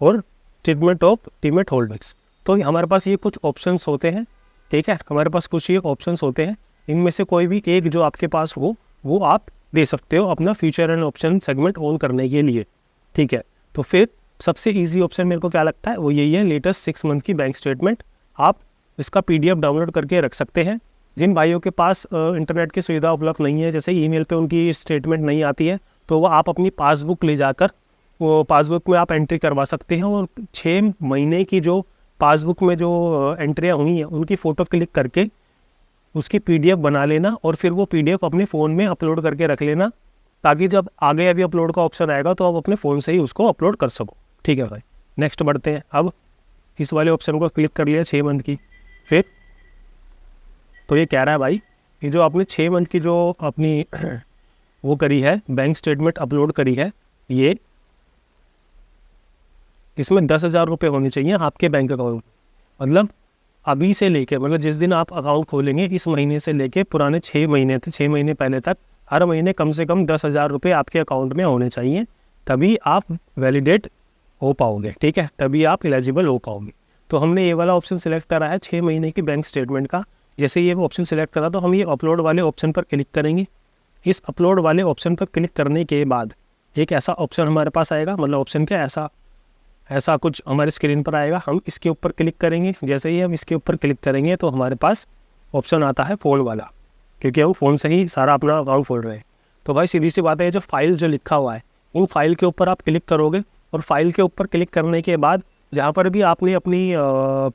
और स्टेटमेंट ऑफ डीमैट होल्डर्स। तो हमारे पास ये कुछ ऑप्शंस होते हैं। ठीक है, हमारे पास कुछ ये ऑप्शंस होते हैं, इनमें से कोई भी एक जो आपके पास हो वो आप दे सकते हो अपना future and option segment on करने के लिए। ठीक है, तो फिर सबसे इजी ऑप्शन मेरे को क्या लगता है वो यही है, लेटेस्ट 6 मंथ की बैंक स्टेटमेंट। आप इसका PDF डाउनलोड करके रख सकते हैं। जिन भाइयों के पास इंटरनेट की सुविधा उपलब्ध नहीं है, जैसे ईमेल पे उनकी स्टेटमेंट नहीं आती है, तो वो आप अपनी पासबुक ले जाकर वो पासबुक में आप एंट्री करवा सकते हैं, और 6 महीने की जो पासबुक में जो एंट्रियाँ हुई हैं उनकी फ़ोटो क्लिक करके उसकी PDF बना लेना, और फिर वो PDF अपने फ़ोन में अपलोड करके रख लेना, ताकि जब आगे अभी अपलोड का ऑप्शन आएगा तो आप अपने फ़ोन से ही उसको अपलोड कर सको। ठीक है भाई, नेक्स्ट बढ़ते हैं। अब इस वाले ऑप्शन को क्लिक कर लिया 6 मंथ की, फिर तो ये कह रहा है भाई ये जो आपने 6 मंथ की जो अपनी वो करी है बैंक स्टेटमेंट अपलोड करी है, ये इसमें 10,000 रुपये होने चाहिए आपके बैंक अकाउंट। मतलब अभी से लेके, मतलब जिस दिन आप अकाउंट खोलेंगे इस महीने से लेके पुराने 6 महीने थे, 6 महीने पहले तक हर महीने कम से कम 10,000 रुपये आपके अकाउंट में होने चाहिए, तभी आप वैलिडेट हो पाओगे। ठीक है, तभी आप एलिजिबल हो पाओगे। तो हमने ये वाला ऑप्शन सेलेक्ट करा है 6 महीने की बैंक स्टेटमेंट का। जैसे ये ऑप्शन सेलेक्ट करा तो हम ये अपलोड वाले ऑप्शन पर क्लिक करेंगे। इस अपलोड वाले ऑप्शन पर क्लिक करने के बाद एक ऐसा ऑप्शन हमारे पास आएगा, मतलब ऑप्शन क्या, ऐसा कुछ हमारे स्क्रीन पर आएगा। हम इसके ऊपर क्लिक करेंगे। जैसे ही हम इसके ऊपर क्लिक करेंगे तो हमारे पास ऑप्शन आता है फ़ोन वाला, क्योंकि हम फ़ोन से ही सारा अपना अकाउंट खोल रहे हैं। तो भाई सीधी सी बात है, जो फाइल जो लिखा हुआ है उन फाइल के ऊपर आप क्लिक करोगे, और फाइल के ऊपर क्लिक करने के बाद जहाँ पर भी आपने अपनी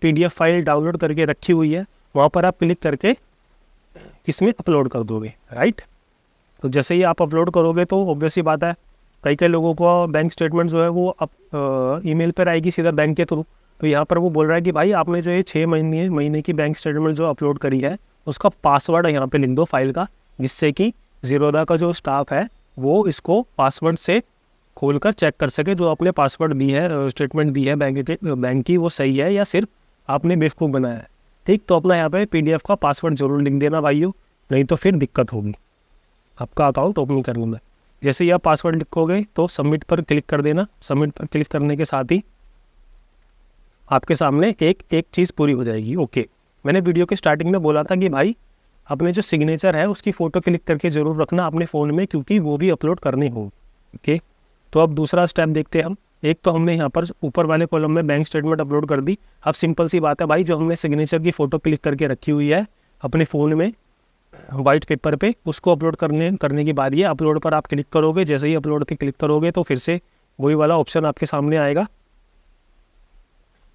PDF फाइल डाउनलोड करके रखी हुई है वहाँ पर आप क्लिक करके इसमें अपलोड कर दोगे। राइट, तो जैसे ही आप अपलोड करोगे तो ऑब्वियसली बात है कई लोगों को बैंक स्टेटमेंट जो है वो ईमेल पर आएगी सीधा बैंक के थ्रू। तो यहाँ पर वो बोल रहा है कि भाई आपने जो ये 6 महीने की बैंक स्टेटमेंट जो अपलोड करी है उसका पासवर्ड यहाँ पे लिख दो फाइल का, जिससे कि ज़ीरोधा का जो स्टाफ है वो इसको पासवर्ड से खोलकर चेक कर सके, जो आपने पासवर्ड दी है, स्टेटमेंट दी है बैंक की, वो सही है या सिर्फ आपने बेवकूफ़ बनाया है। ठीक, तो अपना यहाँ पे PDF का पासवर्ड जरूर लिख देना भाइयों, नहीं तो फिर दिक्कत होगी आपका अकाउंट ओपन करने में। जैसे ही आप पासवर्ड लिखोगे तो सबमिट पर क्लिक कर देना। सबमिट पर क्लिक करने के साथ ही आपके सामने एक चीज़ पूरी हो जाएगी। ओके, मैंने वीडियो के स्टार्टिंग में बोला था कि भाई अपने जो सिग्नेचर है उसकी फ़ोटो क्लिक करके ज़रूर रखना अपने फ़ोन में, क्योंकि वो भी अपलोड करनी होगी। ओके, तो अब दूसरा स्टेप देखते हैं हम। एक तो हमने यहाँ पर ऊपर वाले कॉलम में बैंक स्टेटमेंट अपलोड कर दी। अब सिंपल सी बात है भाई, जो हमने सिग्नेचर की फ़ोटो क्लिक करके रखी हुई है अपने फ़ोन में वाइट पेपर पे, उसको अपलोड करने की बारी है। अपलोड पर आप क्लिक करोगे। जैसे ही अपलोड पे क्लिक करोगे तो फिर से वही वाला ऑप्शन आपके सामने आएगा।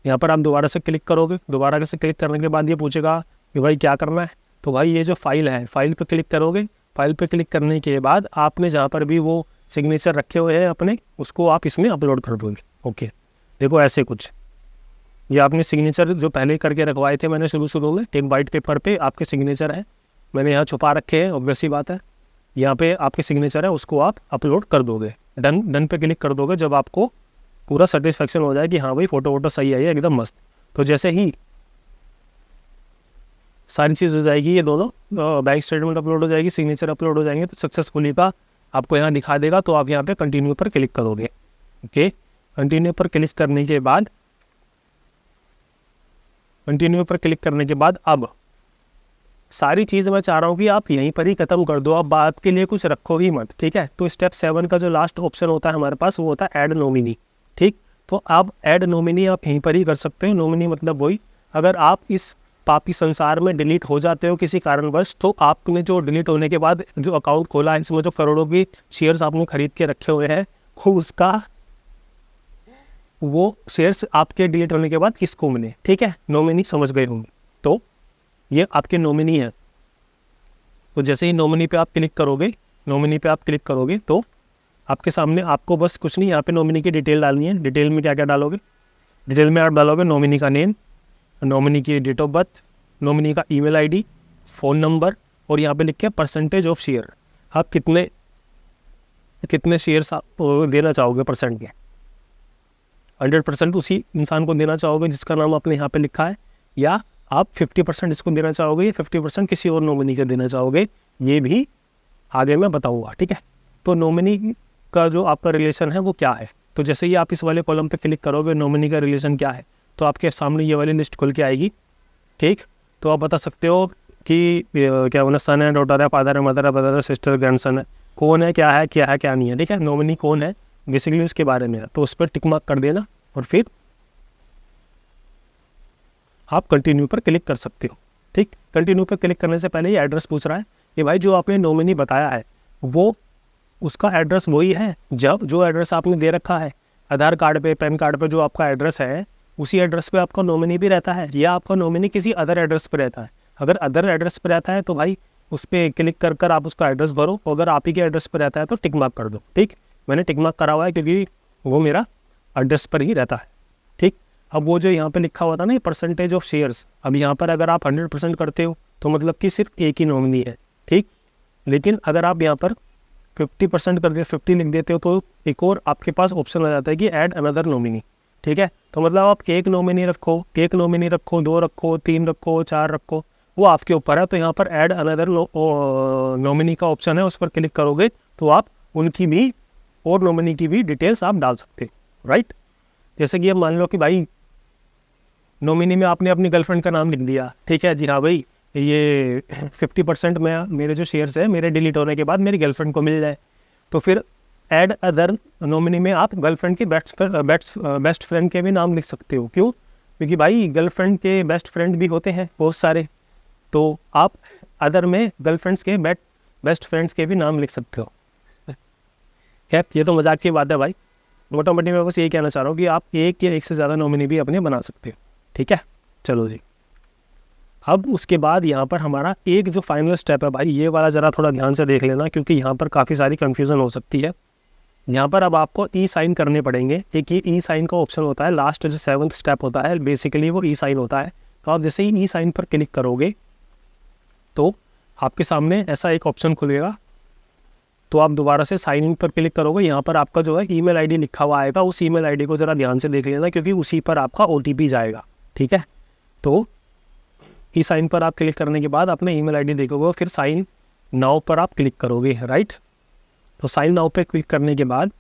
यहाँ पर आप दोबारा से क्लिक करोगे। दोबारा से क्लिक करने के बाद ये पूछेगा कि भाई क्या करना है। तो भाई ये जो फाइल है, फाइल पे क्लिक करोगे। फाइल पे क्लिक करने के बाद आपने जहाँ पर भी वो सिग्नेचर रखे हुए हैं अपने, उसको आप इसमें अपलोड कर दोगे। ओके, देखो ऐसे कुछ ये आपने सिग्नेचर जो पहले करके रखवाए थे मैंने शुरू में, एक वाइट पेपर पे आपके सिग्नेचर है, मैंने यहाँ छुपा रखे हैं, ऑब्वियसली बात है। यहाँ पे आपके सिग्नेचर है, उसको आप अपलोड कर दोगे। डन पे क्लिक कर दोगे जब आपको पूरा सेटिस्फेक्शन हो जाए कि हाँ भाई फ़ोटो सही आई है एकदम मस्त। तो जैसे ही सारी चीज़ हो जाएगी, ये दोनों बैंक स्टेटमेंट अपलोड हो जाएगी, सिग्नेचर अपलोड हो जाएंगे, तो सक्सेसफुली का आपको यहाँ दिखा देगा। तो आप यहाँ पे कंटिन्यू पर क्लिक करोगे। ओके, कंटिन्यू पर क्लिक करने के बाद अब सारी चीज़ मैं चाह रहा हूँ कि आप यहीं पर ही ख़त्म कर दो। अब बात के लिए कुछ रखो ही मत। ठीक है, तो स्टेप 7 का जो लास्ट ऑप्शन होता है हमारे पास वो होता है ऐड नॉमिनी। ठीक, तो आप ऐड नॉमिनी आप यहीं पर ही कर सकते हो। नॉमिनी मतलब वही, अगर आप इस पापी संसार में डिलीट हो जाते हो किसी कारणवश, तो आपने जो डिलीट होने के बाद जो अकाउंट खोला है, इसमें जो करोड़ों की शेयर्स आपने खरीद के रखे हुए हैं, वो शेयर्स आपके डिलीट होने के बाद किसको मिले। ठीक है, नॉमिनी समझ गए होंगे। तो ये आपके नॉमिनी है। तो जैसे ही नॉमिनी पे आप क्लिक करोगे नॉमिनी पे आप क्लिक करोगे तो आपके सामने आपको बस कुछ नहीं, यहाँ पे नॉमिनी की डिटेल डालनी है। डिटेल में क्या क्या डालोगे? डिटेल में आप डालोगे नॉमिनी का नेम, नॉमिनी की डेट ऑफ बर्थ, नॉमिनी का ईमेल आईडी, फ़ोन नंबर, और यहाँ पे लिखे परसेंटेज ऑफ शेयर। आप कितने शेयर्स आप देना चाहोगे परसेंट के। 100% उसी इंसान को देना चाहोगे जिसका नाम आपने यहाँ पे लिखा है, या आप 50% इसको देना चाहोगे, या 50% किसी और नॉमिनी को देना चाहोगे, ये भी आगे मैं बताऊँगा। ठीक है, तो नॉमिनी का जो आपका रिलेशन है वो क्या है। तो जैसे ही आप इस वाले कॉलम पे क्लिक करोगे नॉमिनी का रिलेशन क्या है, तो आपके सामने ये वाली लिस्ट खुल के आएगी। ठीक, तो आप बता सकते हो कि क्या बोला, सन है, डॉटर है, फादर है, मदर है, ब्रदर है, सिस्टर, ग्रैंडसन है, कौन है, क्या है, क्या नहीं है। ठीक है, नॉमिनी कौन है बेसिकली उसके बारे में है, तो उस पर टिक मार्क कर देना और फिर आप कंटिन्यू पर क्लिक कर सकते हो। ठीक, कंटिन्यू पर क्लिक करने से पहले ये एड्रेस पूछ रहा है कि भाई जो आपने नॉमिनी बताया है वो उसका एड्रेस वही है जब जो एड्रेस आपने दे रखा है आधार कार्ड पे, पैन कार्ड पे, जो आपका एड्रेस है उसी एड्रेस पे आपका नॉमिनी भी रहता है, या आपका नॉमिनी किसी अदर एड्रेस पे रहता है। अगर अदर एड्रेस पे रहता है तो भाई उस पर क्लिक कर कर आप उसका एड्रेस भरो, अगर आप ही के एड्रेस पे रहता है तो टिक मार्क कर दो। ठीक, मैंने टिक मार्क करा हुआ है क्योंकि वो मेरा एड्रेस पर ही रहता है। ठीक, अब वो जो यहाँ पे लिखा हुआ था ना परसेंटेज ऑफ शेयर्स, अब यहाँ पर अगर आप 100% करते हो तो मतलब कि सिर्फ एक ही नॉमिनी है। ठीक, लेकिन अगर आप यहाँ पर 50% करके 50 लिख देते हो तो एक और आपके पास ऑप्शन आ जाता है कि ऐड अनदर नॉमिनी। ठीक है, तो मतलब आप एक नॉमिनी रखो, 2 रखो, 3 रखो, 4 रखो, वो आपके ऊपर है। तो यहाँ पर ऐड अनदर नॉमिनी का ऑप्शन है, उस पर क्लिक करोगे तो आप उनकी भी और नॉमिनी की भी डिटेल्स आप डाल सकते हो। राइट, जैसे कि अब मान लो कि भाई नॉमिनी में आपने अपनी गर्लफ्रेंड का नाम लिख दिया। ठीक है जी, हाँ भाई ये 50% में मेरे जो शेयर्स है मेरे डिलीट होने के बाद मेरी गर्लफ्रेंड को मिल जाए, तो फिर ऐड अदर नॉमिनी में आप गर्लफ्रेंड के बेस्ट फ्रेंड के भी नाम लिख सकते हो। क्यों? क्योंकि भाई गर्लफ्रेंड के बेस्ट फ्रेंड भी होते हैं बहुत सारे, तो आप अदर में गर्लफ्रेंड्स के बेस्ट फ्रेंड्स के भी नाम लिख सकते हो। खैर ये तो मजाक की बात है भाई, मोटा मोटी मैं बस ये कहना चाह रहा हूँ कि आप एक या एक से ज़्यादा नॉमिनी भी अपने बना सकते हो। ठीक है, चलो जी। अब उसके बाद यहाँ पर हमारा एक जो फाइनल स्टेप है भाई, ये वाला ज़रा थोड़ा ध्यान से देख लेना क्योंकि यहाँ पर काफ़ी सारी कन्फ्यूज़न हो सकती है। यहाँ पर अब आपको ई साइन करने पड़ेंगे। एक ये ई साइन का ऑप्शन होता है, लास्ट जो 7th स्टेप होता है बेसिकली वो ई साइन होता है। तो आप जैसे ही ई साइन पर क्लिक करोगे तो आपके सामने ऐसा एक ऑप्शन खुलेगा, तो आप दोबारा से साइन इन पर क्लिक करोगे। यहाँ पर आपका जो है ईमेल आईडी लिखा हुआ आएगा, उस ईमेल आईडी को ज़रा ध्यान से देख लेना क्योंकि उसी पर आपका OTP जाएगा। ठीक है, तो ई साइन पर आप क्लिक करने के बाद अपने ईमेल आईडी देखोगे, फिर साइन नाउ पर आप क्लिक करोगे। राइट, तो साइन नाउ पे क्लिक करने के बाद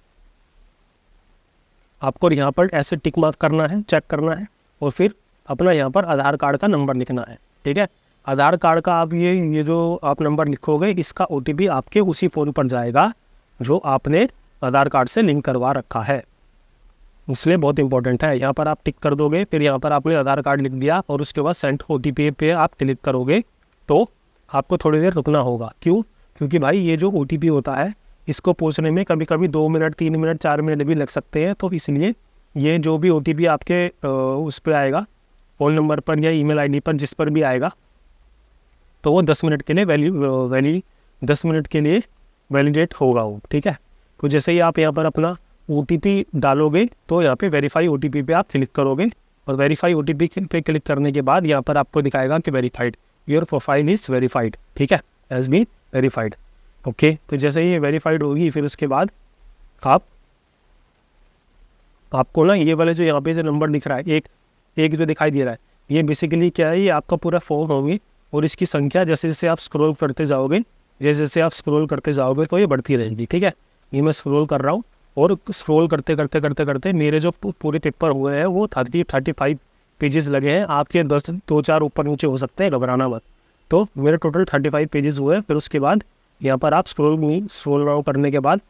आपको यहाँ पर ऐसे टिक मार्क करना है, चेक करना है, और फिर अपना यहाँ पर आधार कार्ड का नंबर लिखना है। ठीक है, आधार कार्ड का आप ये जो आप नंबर लिखोगे इसका OTP आपके उसी फ़ोन पर जाएगा जो आपने आधार कार्ड से लिंक करवा रखा है, इसलिए बहुत इंपॉर्टेंट है। यहाँ पर आप टिक कर दोगे, फिर यहाँ पर आपने आधार कार्ड लिख दिया और उसके बाद सेंड OTP पे आप क्लिक करोगे तो आपको थोड़ी देर रुकना होगा। क्यों? क्योंकि भाई ये जो OTP होता है इसको पहुँचने में कभी कभी 2 मिनट, 3 मिनट, 4 मिनट भी लग सकते हैं। तो इसलिए ये जो भी OTP आपके उस पर आएगा, फ़ोन नंबर पर या ईमेल आईडी पर जिस पर भी आएगा, तो वो 10 मिनट के लिए 10 मिनट के लिए वैलिडेट होगा वो। ठीक है, तो जैसे ही आप यहाँ पर अपना OTP डालोगे तो यहाँ पे वेरीफाई OTP पे आप क्लिक करोगे, और वेरीफाई OTP पे क्लिक करने के बाद यहाँ पर आपको दिखाएगा कि verified, your profile is verified. ठीक है, हैज़ बीन वेरीफाइड। ओके, तो जैसे ही ये वेरीफाइड होगी फिर उसके बाद आपको ना ये वाले जो यहाँ पे जो नंबर दिख रहा है, एक जो दिखाई दे रहा है, ये बेसिकली क्या है, ये आपका पूरा फॉर्म होगी और इसकी संख्या जैसे जैसे आप स्क्रॉल करते जाओगे तो ये बढ़ती रहेगी। ठीक है, ये मैं स्क्रॉल कर रहा हूँ और स्क्रॉल करते मेरे जो पूरे पेपर हुए हैं वो 35 पेजेस लगे हैं। आपके 2-4 ऊपर नीचे हो सकते हैं, घबराना मत। तो मेरे टोटल 35 पेजेस हुए हैं। फिर उसके बाद यहाँ पर आप स्क्रॉल नाउ करने के बाद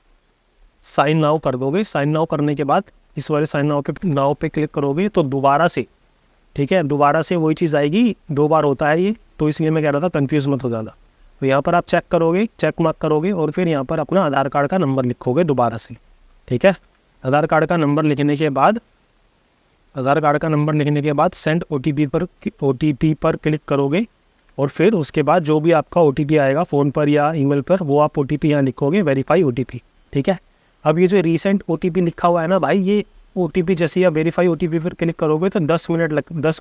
साइन नाउ कर दोगे। साइन नाउ करने के बाद इस वाले साइन नाउ पे क्लिक करोगे तो दोबारा से, ठीक है, दोबारा से वही चीज़ आएगी। 2 बार होता है ये, तो इसलिए मैं कह रहा था कंफ्यूज मत हो जाना। तो यहाँ पर आप चेक मार्क करोगे और फिर यहाँ पर अपना आधार कार्ड का नंबर लिखोगे दोबारा से। ठीक है, आधार कार्ड का नंबर लिखने के बाद सेंड OTP पर क्लिक करोगे और फिर उसके बाद जो भी आपका OTP आएगा फ़ोन पर या ईमेल पर, वो आप OTP यहाँ लिखोगे, वेरीफाई OTP, ठीक है। अब ये जो रीसेंट OTP लिखा हुआ है ना भाई, ये OTP जैसे आप वेरीफाई OTP पर क्लिक करोगे तो 10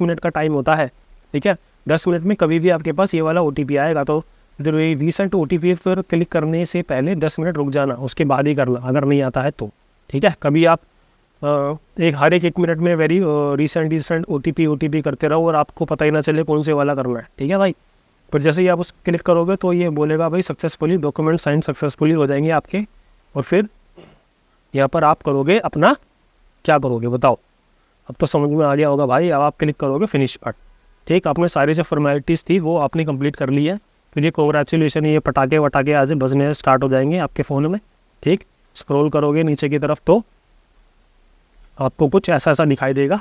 मिनट का टाइम होता है, ठीक है। 10 मिनट में कभी भी आपके पास ये वाला OTP आएगा, तो जो रीसेंट OTP पर क्लिक करने से पहले 10 मिनट रुक जाना, उसके बाद ही करना अगर नहीं आता है तो, ठीक है। कभी आप हर एक मिनट में रीसेंट OTP करते रहो और आपको पता ही ना चले कौन से वाला करना है, ठीक है भाई। पर जैसे ही आप उस क्लिक करोगे तो ये बोलेगा भाई सक्सेसफुली डॉक्यूमेंट साइन सक्सेसफुली हो जाएंगे आपके, और फिर यहाँ पर आप करोगे अपना, क्या करोगे बताओ, अब तो समझ में आ गया होगा भाई। अब आप क्लिक करोगे फिनिश पर, ठीक। आपने सारी जो फॉर्मेलिटीज़ थी वो आपने कंप्लीट कर ली है, फिर ये कॉन्ग्रेचुलेशन, ये पटाखे वटाखे आज बजने स्टार्ट हो जाएंगे आपके फ़ोन में, ठीक। स्क्रॉल करोगे नीचे की तरफ तो आपको कुछ ऐसा दिखाई देगा,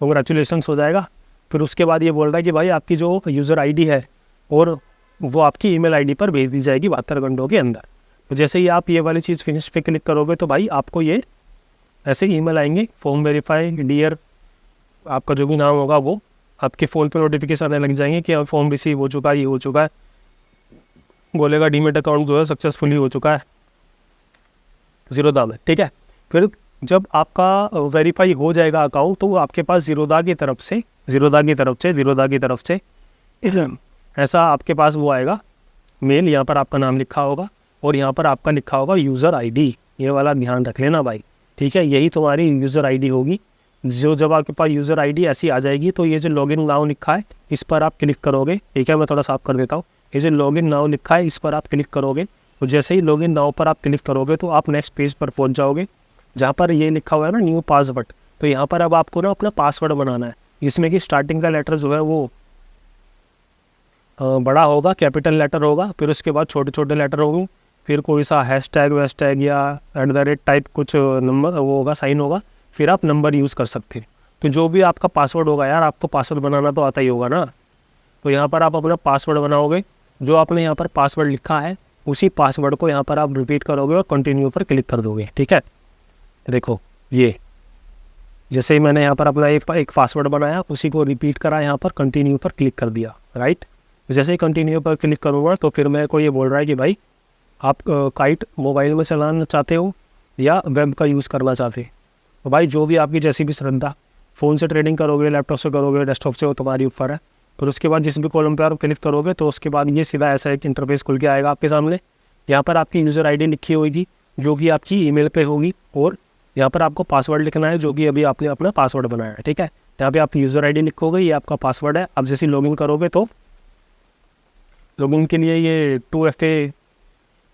कॉन्ग्रेचुलेशंस हो जाएगा। फिर उसके बाद ये बोल रहा है कि भाई आपकी जो यूज़र आईडी है और वो आपकी ईमेल आईडी पर भेज दी जाएगी 72 घंटों के अंदर। तो जैसे ही आप ये वाली चीज़ फिनिश पे क्लिक करोगे तो भाई आपको ये ऐसे ईमेल आएंगे, फॉर्म वेरीफाई डियर, आपका जो भी नाम होगा वो आपके फ़ोन पे नोटिफिकेशन आने लग जाएंगे कि फॉर्म रिसीव हो चुका है, ये हो चुका है, बोलेगा डीमेट अकाउंट जो है सक्सेसफुली हो चुका है ज़ीरोधा में, ठीक है। फिर जब आपका वेरीफाई हो जाएगा अकाउंट तो वो आपके पास ज़ीरोधा की तरफ से ऐसा आपके पास वो आएगा मेल, यहाँ पर आपका नाम लिखा होगा और यहाँ पर आपका लिखा होगा यूज़र आईडी, ये वाला ध्यान रख लेना भाई, ठीक है। यही तुम्हारी यूज़र आईडी होगी। जो जब आपके पास यूज़र आईडी ऐसी आ जाएगी तो ये जो लॉगिन नाउ लिखा है इस पर आप क्लिक करोगे, ठीक है। मैं थोड़ा साफ कर देता हूँ, ये जो लॉगिन नाउ लिखा है इस पर आप क्लिक करोगे, तो जैसे ही लॉगिन नाउ पर आप क्लिक करोगे तो आप नेक्स्ट पेज पर पहुँच जाओगे जहाँ पर ये लिखा हुआ है ना न्यू पासवर्ड। तो यहाँ पर अब आपको ना अपना पासवर्ड बनाना है, जिसमें कि स्टार्टिंग का लेटर जो है वो बड़ा होगा, कैपिटल लेटर होगा, फिर उसके बाद छोटे छोटे लेटर होंगे, फिर कोई सा हैशटैग वैशटैग या @ टाइप कुछ नंबर वो होगा, साइन होगा, फिर आप नंबर यूज़ कर सकते हैं। तो जो भी आपका पासवर्ड होगा, यार आपको पासवर्ड बनाना तो आता ही होगा ना, तो यहाँ पर आप अपना पासवर्ड बनाओगे, जो आपने यहाँ पर पासवर्ड लिखा है उसी पासवर्ड को यहाँ पर आप रिपीट करोगे और कंटिन्यू पर क्लिक कर दोगे, ठीक है। देखो ये जैसे ही मैंने यहाँ पर अपना एक पासवर्ड बनाया, उसी को रिपीट करा, यहाँ पर कंटिन्यू पर क्लिक कर दिया, राइट। जैसे ही कंटिन्यू पर क्लिक करूँगा तो फिर मेरे को ये बोल रहा है कि भाई आप काइट मोबाइल में चलाना चाहते हो या वेब का यूज़ करना चाहते हो। तो भाई जो भी आपकी जैसी भी श्रद्धा, फ़ोन से ट्रेडिंग करोगे, लैपटॉप से करोगे, डेस्कटॉप से, वो तुम्हारी ऊपर है। फिर उसके बाद जिस भी कॉलम पर आप क्लिक करोगे तो उसके बाद ये सीधा ऐसा एक इंटरफेस खुल के आएगा आपके सामने। यहाँ पर आपकी यूज़र आईडी लिखी होगी जो कि आपकी ईमेल पे होगी, और यहाँ पर आपको पासवर्ड लिखना है जो कि अभी आपने अपना पासवर्ड बनाया है, ठीक है। यहाँ पे आप यूज़र आईडी लिखोगे, ये आपका पासवर्ड है। अब जैसे लॉगिन करोगे तो लॉगिन के लिए ये 2FA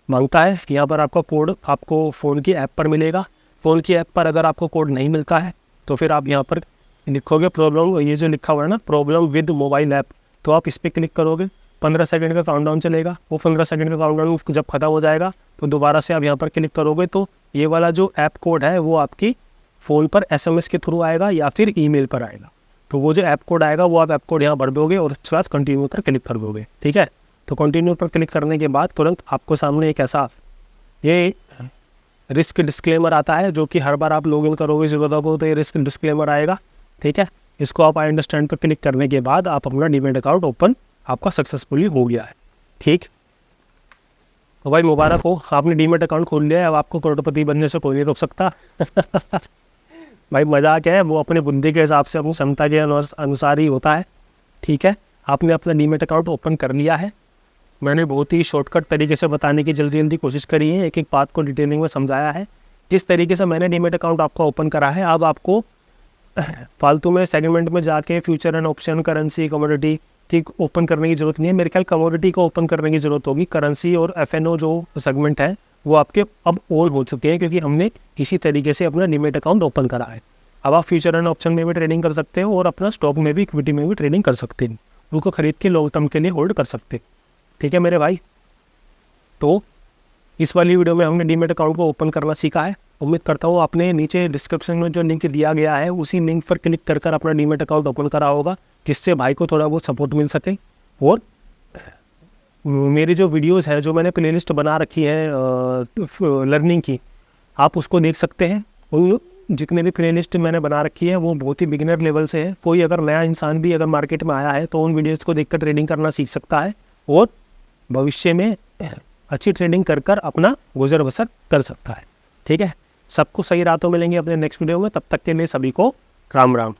मांगता है कि यहाँ पर आपका कोड आपको फ़ोन की ऐप पर मिलेगा। फ़ोन की ऐप पर अगर आपको कोड नहीं मिलता है तो फिर आप यहाँ पर लिखोगे प्रॉब्लम, ये जो लिखा हुआ है ना प्रॉब्लम विद मोबाइल ऐप, तो आप इस पर क्लिक करोगे। 15 सेकंड का काउंटडाउन चलेगा, वो 15 सेकंड का काउंटडाउन जब खत्म हो जाएगा तो दोबारा से आप यहाँ पर क्लिक करोगे तो ये वाला जो ऐप कोड है वो आपकी फ़ोन पर SMS के थ्रू आएगा या फिर ईमेल पर आएगा। तो वो जो ऐप कोड आएगा वो आप ऐप कोड यहाँ भर दोगे और उसके बाद कंटिन्यू पर क्लिक कर दोगे, ठीक है। तो कंटिन्यू पर क्लिक करने के बाद तुरंत आपको सामने एक ऐसा ये रिस्क डिस्क्लेमर आता है, जो कि हर बार आप लॉगिन करोगे ज़ीरोधा को तो ये रिस्क डिस्क्लेमर आएगा, ठीक है। इसको आप आई अंडरस्टैंड पर क्लिक करने के बाद आप अपना डीमैट अकाउंट ओपन आपका सक्सेसफुली हो गया है, ठीक। तो भाई मुबारक हो, आपने डीमैट अकाउंट खोल लिया है। अब आपको करोड़पति बनने से कोई नहीं रोक सकता। भाई मजाक है, वो अपने बुद्धि के हिसाब से अपनी क्षमता के अनुसार ही होता है, ठीक है। आपने अपना डीमैट अकाउंट ओपन कर लिया है। मैंने बहुत ही शॉर्टकट तरीके से बताने की जल्दी कोशिश करी है, एक एक बात को डिटेलिंग में समझाया है। जिस तरीके से मैंने डीमैट अकाउंट आपका ओपन करा है, अब आपको फालतू में सेगमेंट में जाके future and option, currency, commodity ठीक ओपन करने की ज़रूरत नहीं है। मेरे ख्याल कमोडिटी को ओपन करने की ज़रूरत होगी। करेंसी और FNO जो सेगमेंट है वो आपके अब ऑन हो चुके हैं, क्योंकि हमने इसी तरीके से अपना डीमैट अकाउंट ओपन करा है। अब आप फ्यूचर एंड ऑप्शन में भी ट्रेडिंग कर सकते हो और अपना स्टॉक में भी, इक्विटी में भी ट्रेडिंग कर सकते हैं। उनको खरीद के लॉन्ग टर्म के लिए होल्ड कर सकते हैं, ठीक है मेरे भाई। तो इस वाली वीडियो में हमने डीमैट अकाउंट को ओपन करना सीखा है। उम्मीद करता हूँ आपने नीचे डिस्क्रिप्शन में जो लिंक दिया गया है उसी लिंक पर क्लिक कर अपना डीमैट अकाउंट ओपन करा होगा, जिससे भाई को थोड़ा बहुत सपोर्ट मिल सके। और मेरी जो वीडियोस है, जो मैंने प्लेलिस्ट बना रखी है लर्निंग की, आप उसको देख सकते हैं। जितने भी प्लेलिस्ट मैंने बना रखी है वो बहुत ही बिगिनर लेवल से है। कोई अगर नया इंसान भी अगर मार्केट में आया है तो उन वीडियोज़ को देखकर ट्रेडिंग करना सीख सकता है और भविष्य में अच्छी ट्रेडिंग कर कर अपना गुजर बसर कर सकता है। ठीक है, सबको सही रातों मिलेंगे अपने नेक्स्ट वीडियो में। तब तक के लिए सभी को राम राम।